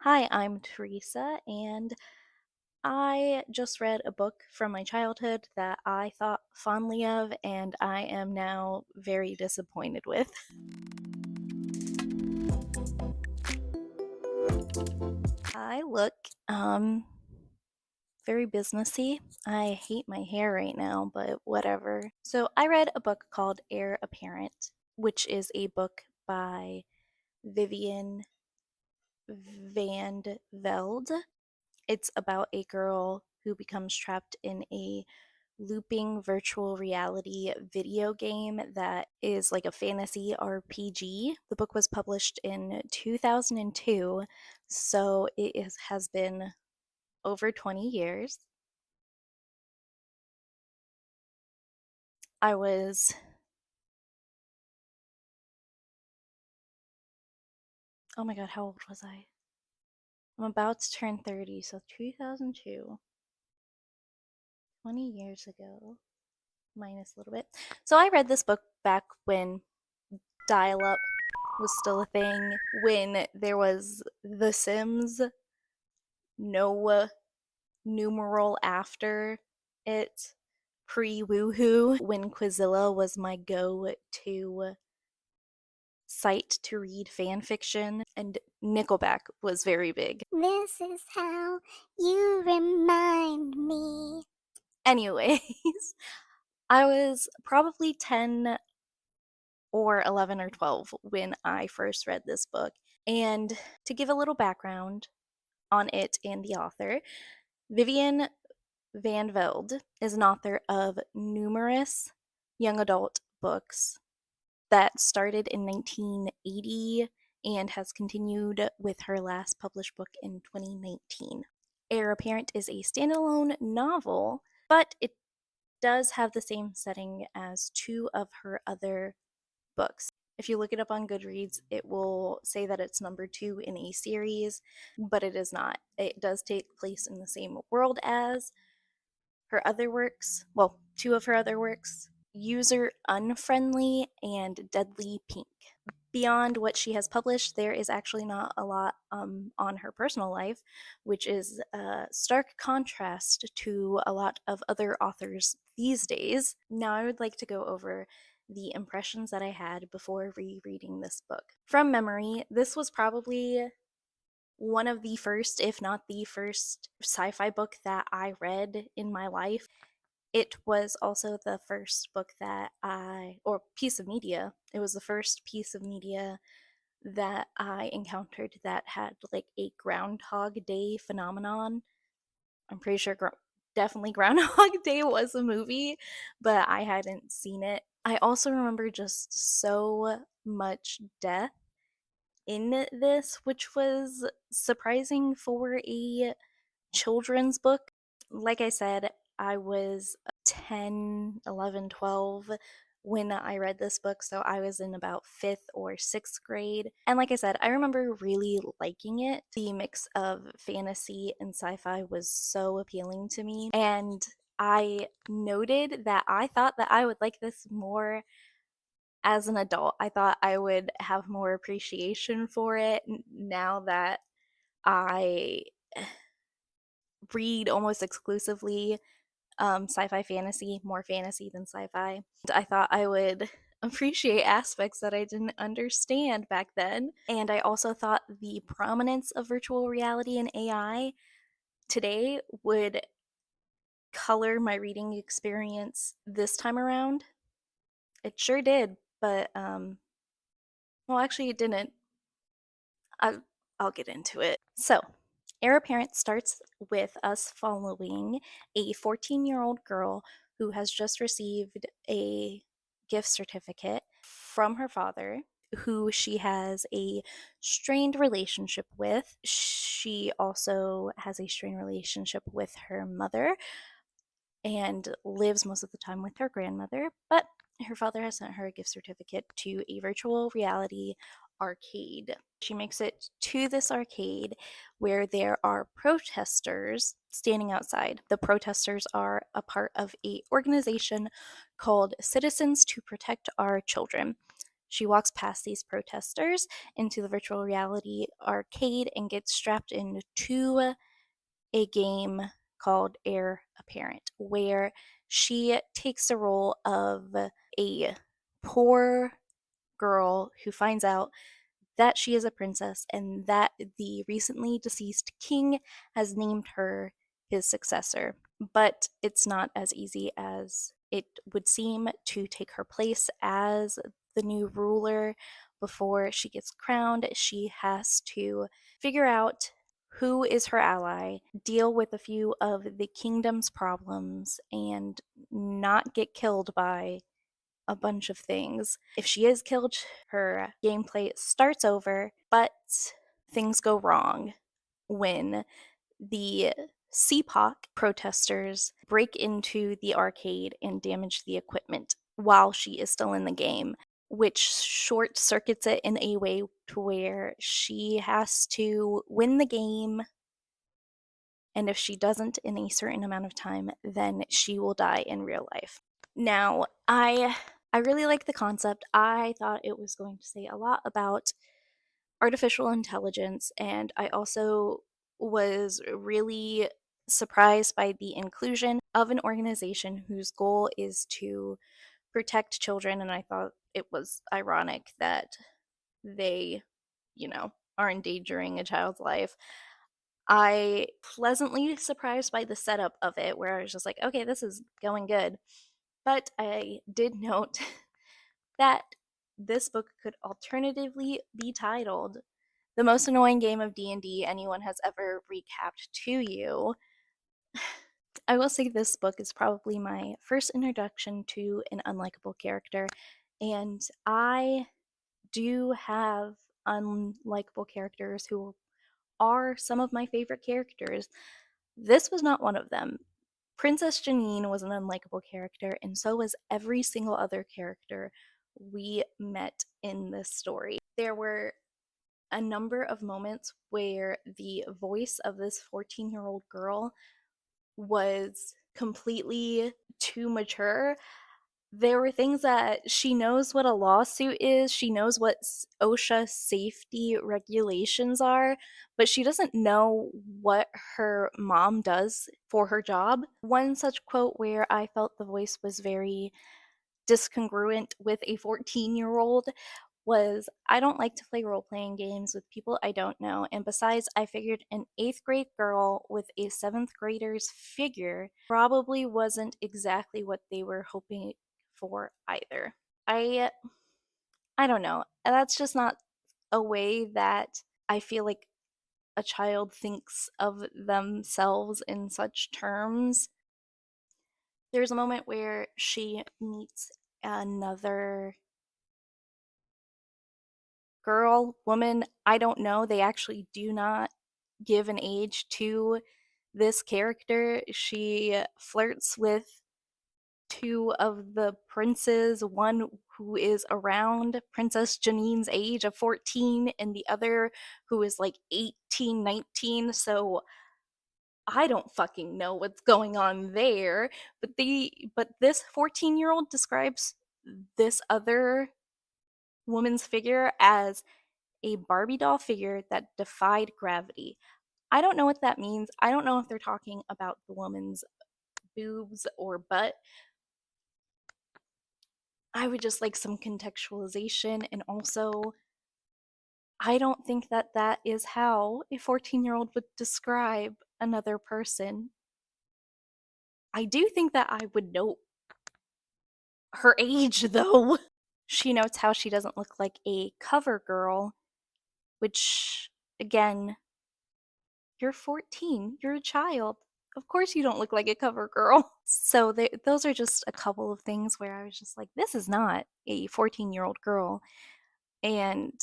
Hi, I'm Teresa, and I just read a book from my childhood that I thought fondly of, and I am now very disappointed with. I look, very businessy. I hate my hair right now, but whatever. So, I read a book called Heir Apparent, which is a book by Vivian Van Velde. It's about a girl who becomes trapped in a looping virtual reality video game that is like a fantasy RPG. The book was published in 2002, so has been over 20 years. I was, oh my god, how old was I? I'm about to turn 30, so 2002, 20 years ago, minus a little bit. So I read this book back when dial up was still a thing, when there was The Sims, no numeral after it, pre woohoo, when Quizilla was my go to site to read fan fiction, and Nickelback was very big. This is how you remind me. Anyways, I was probably 10 or 11 or 12 when I first read this book. And to give a little background on it and the author, Vivian Van Velde is an author of numerous young adult books that started in 1980 and has continued with her last published book in 2019. Heir Apparent is a standalone novel, but it does have the same setting as two of her other books. If you look it up on Goodreads, it will say that it's number 2 in a series, but it is not. It does take place in the same world as her other works, well, two of her other works, User Unfriendly and Deadly Pink. Beyond what she has published, there is actually not a lot on her personal life, which is a stark contrast to a lot of other authors these days. Now, I would like to go over the impressions that I had before rereading this book. From memory, this was probably one of the first, if not the first, sci fi book that I read in my life. It was also the first book or piece of media, it was the first piece of media that I encountered that had like a Groundhog Day phenomenon. I'm pretty sure definitely Groundhog Day was a movie, but I hadn't seen it. I also remember just so much death in this, which was surprising for a children's book. Like I said, I was 10, 11, 12 when I read this book, so I was in about 5th or 6th grade. And like I said, I remember really liking it. The mix of fantasy and sci fi was so appealing to me. And I noted that I thought that I would like this more as an adult. I thought I would have more appreciation for it now that I read almost exclusively sci-fi fantasy, more fantasy than sci-fi. I thought I would appreciate aspects that I didn't understand back then. And I also thought the prominence of virtual reality and AI today would color my reading experience this time around. It sure did, but well, actually it didn't. I, I'll get into it. So, Heir Apparent starts with us following a 14-year-old girl who has just received a gift certificate from her father, who she has a strained relationship with. She also has a strained relationship with her mother and lives most of the time with her grandmother, but her father has sent her a gift certificate to a virtual reality arcade. She makes it to this arcade where there are protesters standing outside. The protesters are a part of a organization called Citizens to Protect Our Children. She walks past these protesters into the virtual reality arcade and gets strapped into a game called Heir Apparent, where she takes the role of a poor girl who finds out that she is a princess and that the recently deceased king has named her his successor. But it's not as easy as it would seem to take her place as the new ruler. Before she gets crowned, she has to figure out who is her ally, deal with a few of the kingdom's problems, and not get killed by a bunch of things. If she is killed, her gameplay starts over, but things go wrong when the CPOC protesters break into the arcade and damage the equipment while she is still in the game, which short circuits it in a way to where she has to win the game, and if she doesn't in a certain amount of time, then she will die in real life. Now, I really like the concept. I thought it was going to say a lot about artificial intelligence, and I also was really surprised by the inclusion of an organization whose goal is to protect children, and I thought it was ironic that they, are endangering a child's life. I pleasantly surprised by the setup of it, where I was just like, okay, this is going good. But I did note that this book could alternatively be titled "The Most Annoying Game of D&D Anyone Has Ever Recapped to You." I will say this book is probably my first introduction to an unlikable character, and I do have unlikable characters who are some of my favorite characters. This was not one of them. Princess Janine was an unlikable character, and so was every single other character we met in this story. There were a number of moments where the voice of this 14-year-old girl was completely too mature. There were things that she knows what a lawsuit is, she knows what OSHA safety regulations are, but she doesn't know what her mom does for her job. One such quote where I felt the voice was very discongruent with a 14-year-old was, "I don't like to play role playing games with people I don't know. And besides, I figured an eighth grade girl with a seventh grader's figure probably wasn't exactly what they were hoping for either." I I don't know. That's just not a way that I feel like a child thinks of themselves in such terms. There's a moment where she meets another girl, woman, I don't know. They actually do not give an age to this character. She flirts with two of the princes, one who is around Princess Janine's age of 14, and the other who is like 18, 19. So I don't fucking know what's going on there. But this 14-year-old describes this other woman's figure as a Barbie doll figure that defied gravity. I don't know what that means. I don't know if they're talking about the woman's boobs or butt. I would just like some contextualization. And also, I don't think that that is how a 14-year-old would describe another person. I do think that I would know her age, though. She notes how she doesn't look like a cover girl, which, again, you're 14, you're a child. Of course, you don't look like a cover girl. So, those are just a couple of things where I was just like, this is not a 14-year-old girl. And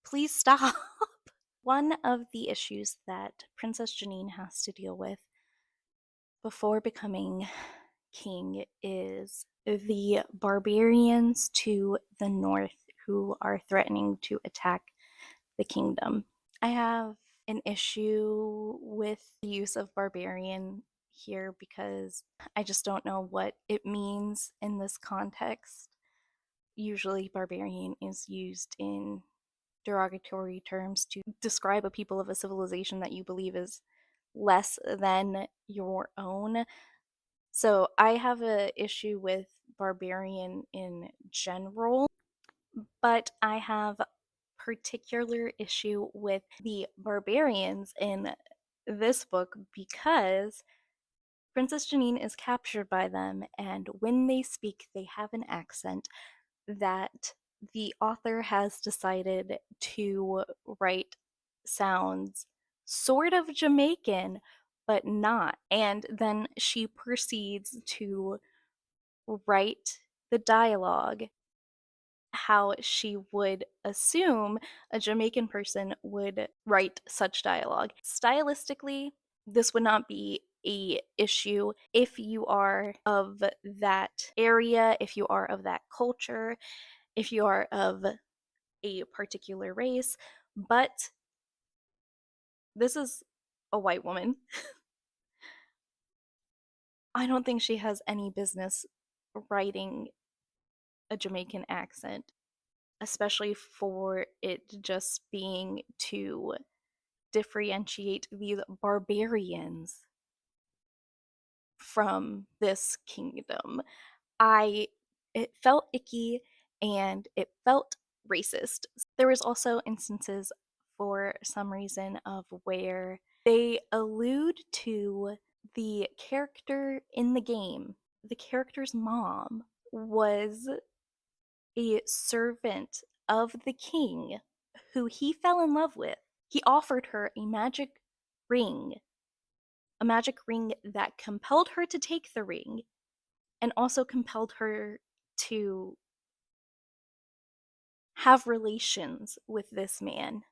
please stop. One of the issues that Princess Janine has to deal with before becoming king is the barbarians to the north who are threatening to attack the kingdom. I have an issue with the use of barbarian here because I just don't know what it means in this context. Usually, barbarian is used in derogatory terms to describe a people of a civilization that you believe is less than your own. So I have a issue with barbarian in general, but I have particular issue with the barbarians in this book because Princess Janine is captured by them, and when they speak, they have an accent that the author has decided to write sounds sort of Jamaican, but not. And then she proceeds to write the dialogue how she would assume a Jamaican person would write such dialogue. Stylistically, this would not be a issue if you are of that area, if you are of that culture, if you are of a particular race, but this is a white woman. I don't think she has any business writing a Jamaican accent, especially for it just being to differentiate these barbarians from this kingdom. I It felt icky and it felt racist. There was also instances for some reason of where they allude to the character in the game. The character's mom was a servant of the king who he fell in love with. He offered her ring, a magic ring that compelled her to take the ring and also compelled her to have relations with this man.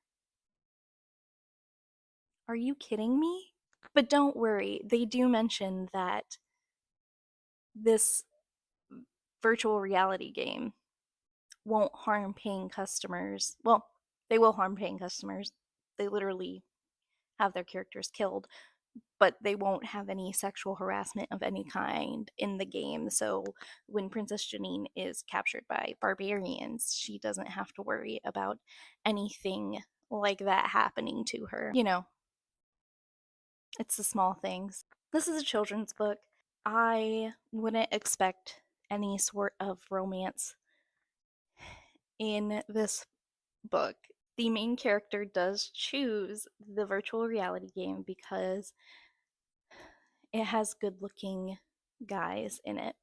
Are you kidding me? But don't worry, they do mention that this virtual reality game won't harm paying customers. Well, they will harm paying customers. They literally have their characters killed, but they won't have any sexual harassment of any kind in the game. So when Princess Janine is captured by barbarians, she doesn't have to worry about anything like that happening to her. It's the small things. This is a children's book. I wouldn't expect any sort of romance in this book. The main character does choose the virtual reality game because it has good looking guys in it.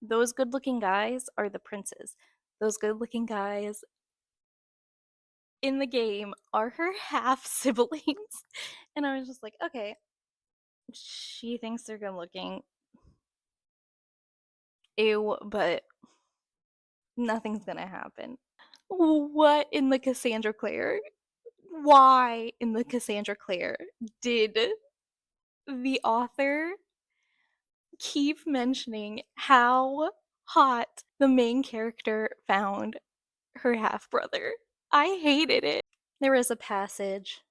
Those good looking guys are the princes. Those good looking guys in the game are her half siblings. And I was just like, okay, she thinks they're good looking. Ew, but nothing's gonna happen. What in the Cassandra Clare? Why in the Cassandra Clare did the author keep mentioning how hot the main character found her half brother? I hated it. There was a passage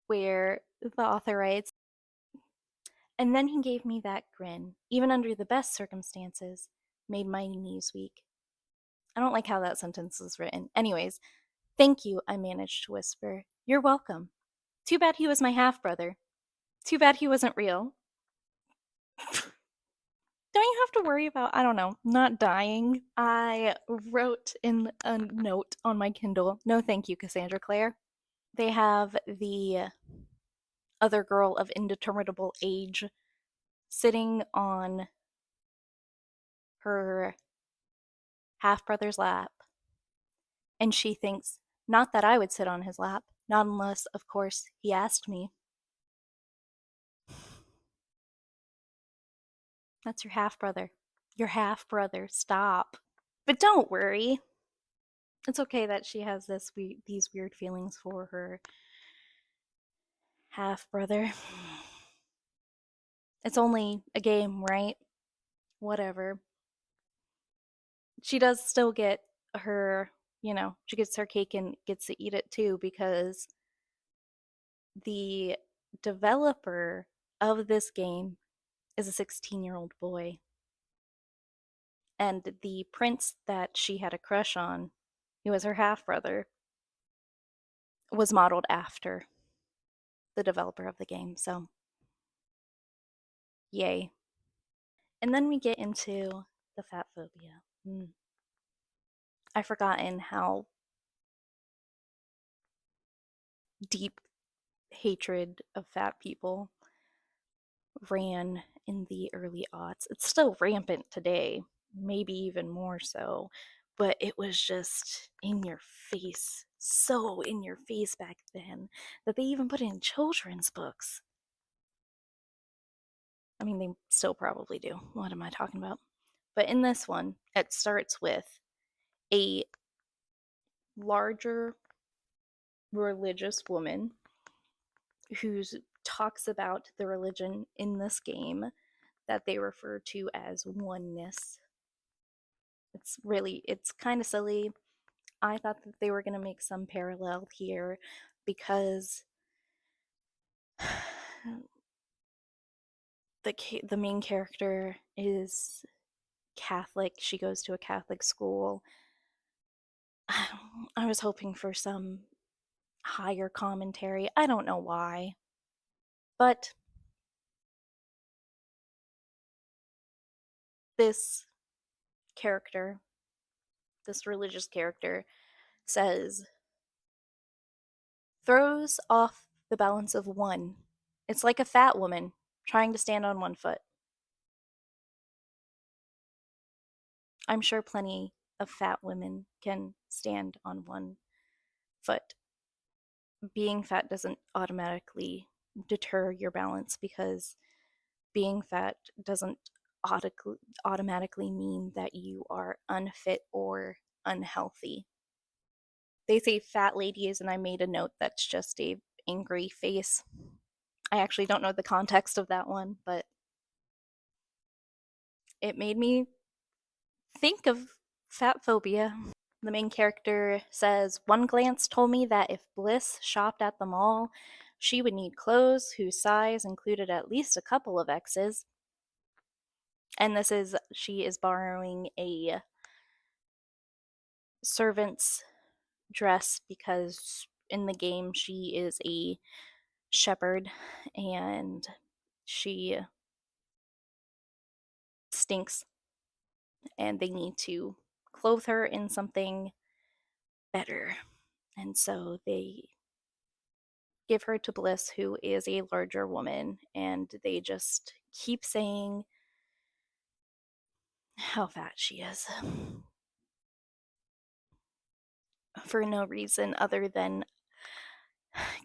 where the author writes, and then he gave me that grin, even under the best circumstances, made my knees weak. I don't like how that sentence is written. Anyways, thank you, I managed to whisper. You're welcome. Too bad he was my half brother. Too bad he wasn't real. Don't you have to worry about, I don't know, not dying? I wrote in a note on my Kindle, no thank you, Cassandra Clare. They have the other girl of indeterminable age sitting on her half brother's lap, and she thinks, not that I would sit on his lap, not unless, of course, he asked me. That's your half brother. Your half brother. Stop. But don't worry. It's okay that she has these weird feelings for her half brother. It's only a game, right? Whatever. She does still get her, she gets her cake and gets to eat it too because the developer of this game is a 16-year-old boy. And the prince that she had a crush on, who was her half brother, was modeled after the developer of the game. So, yay. And then we get into the fat phobia. I've forgotten how deep hatred of fat people ran in the early aughts. It's still rampant today, maybe even more so, but it was just in your face, so in your face back then that they even put it in children's books. I mean, they still probably do. What am I talking about? But in this one, it starts with a larger religious woman who talks about the religion in this game that they refer to as oneness. It's kind of silly. I thought that they were going to make some parallel here because the main character is Catholic. She goes to a Catholic school. I was hoping for some higher commentary. I don't know why. But this character, this religious character, says, throws off the balance of one. It's like a fat woman trying to stand on one foot. I'm sure plenty of fat women can stand on one foot. Being fat doesn't automatically deter your balance because being fat doesn't automatically mean that you are unfit or unhealthy. They say fat ladies, and I made a note that's just a angry face. I actually don't know the context of that one, but it made me think of fat phobia. The main character says, one glance told me that if Bliss shopped at the mall, she would need clothes whose size included at least a couple of X's. And she is borrowing a servant's dress because in the game she is a shepherd and she stinks and they need to clothe her in something better. And so they give her to Bliss, who is a larger woman, and they just keep saying how fat she is for no reason other than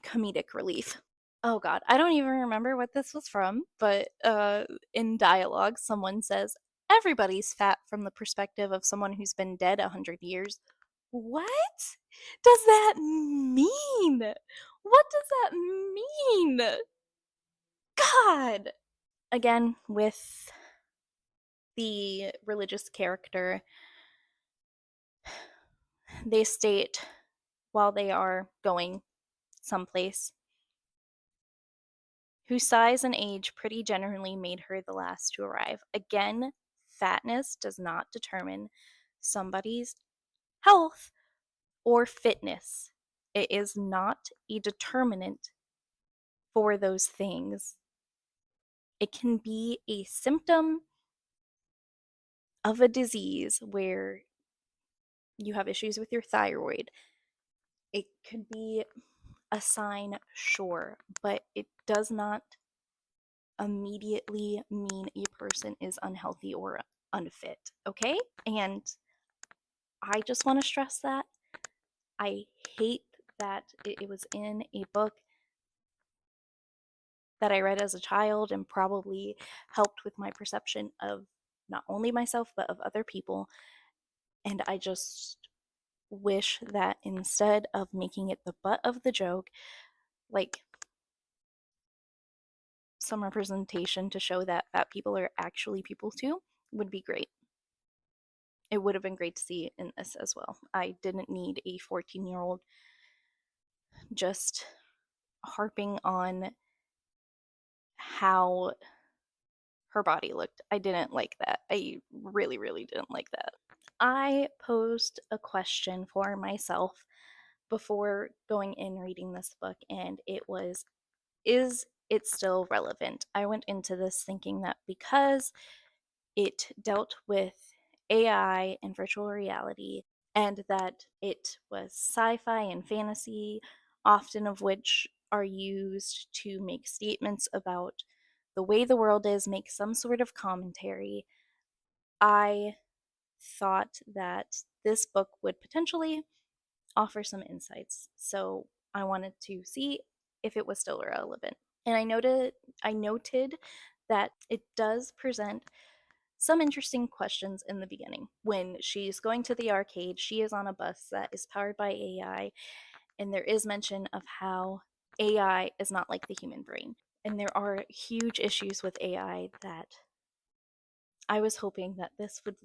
comedic relief. Oh god, I don't even remember what this was from, but in dialogue, someone says, everybody's fat from the perspective of someone who's been dead 100 years. What does that mean? What does that mean? God! Again, with the religious character, they state while they are going someplace, whose size and age pretty generally made her the last to arrive. Again, fatness does not determine somebody's health or fitness. It is not a determinant for those things. It can be a symptom of a disease where you have issues with your thyroid. It could be a sign, sure, but it does not immediately mean a person is unhealthy or unfit, okay? And I just want to stress that. I hate that it was in a book that I read as a child and probably helped with my perception of not only myself but of other people. And I just wish that instead of making it the butt of the joke, like some representation to show that fat people are actually people too would be great. It would have been great to see in this as well. I didn't need a 14-year-old just harping on how her body looked. I didn't like that. I really, really didn't like that. I posed a question for myself before going in reading this book, and it was, is it still relevant? I went into this thinking that because it dealt with AI and virtual reality, and that it was sci fi and fantasy, often of which are used to make statements about the way the world is, make some sort of commentary. I thought that this book would potentially offer some insights. So I wanted to see if it was still relevant. And I noted that it does present some interesting questions in the beginning. When she's going to the arcade, she is on a bus that is powered by AI, and there is mention of how AI is not like the human brain. And there are huge issues with AI that I was hoping that this would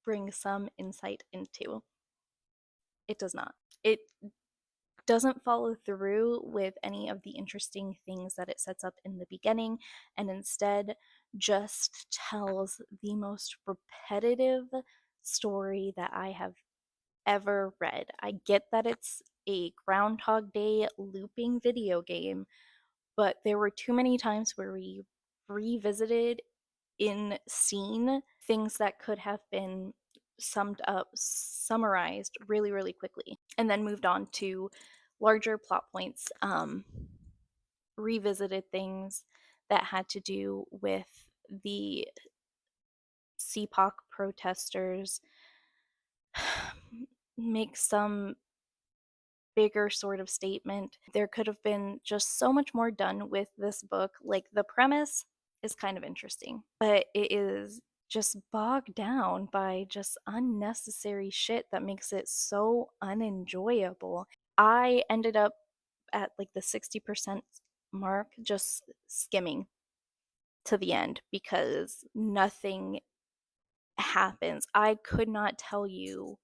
bring some insight into. It does not. It doesn't follow through with any of the interesting things that it sets up in the beginning, and instead just tells the most repetitive story that I have ever read. I get that it's a Groundhog Day looping video game, but there were too many times where we revisited in scene things that could have been summarized really, really quickly, and then moved on to larger plot points, revisited things that had to do with the CPOC protesters, make some bigger sort of statement. There could have been just so much more done with this book. Like, the premise is kind of interesting, but it is just bogged down by just unnecessary shit that makes it so unenjoyable. I ended up at like the 60% mark, just skimming to the end because nothing happens. I could not tell you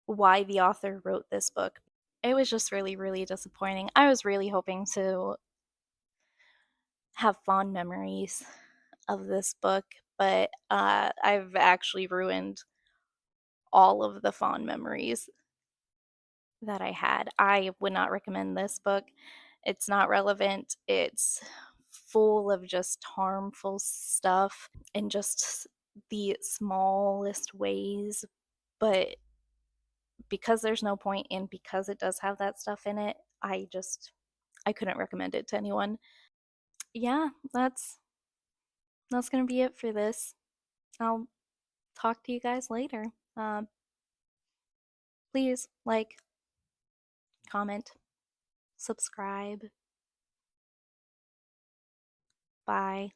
why the author wrote this book. It was just really, really disappointing. I was really hoping to have fond memories of this book, but I've actually ruined all of the fond memories that I had. I would not recommend this book. It's not relevant. It's full of just harmful stuff in just the smallest ways. But because there's no point and because it does have that stuff in it, I couldn't recommend it to anyone. Yeah, that's gonna be it for this. I'll talk to you guys later. Um, Please like, comment, subscribe. Bye.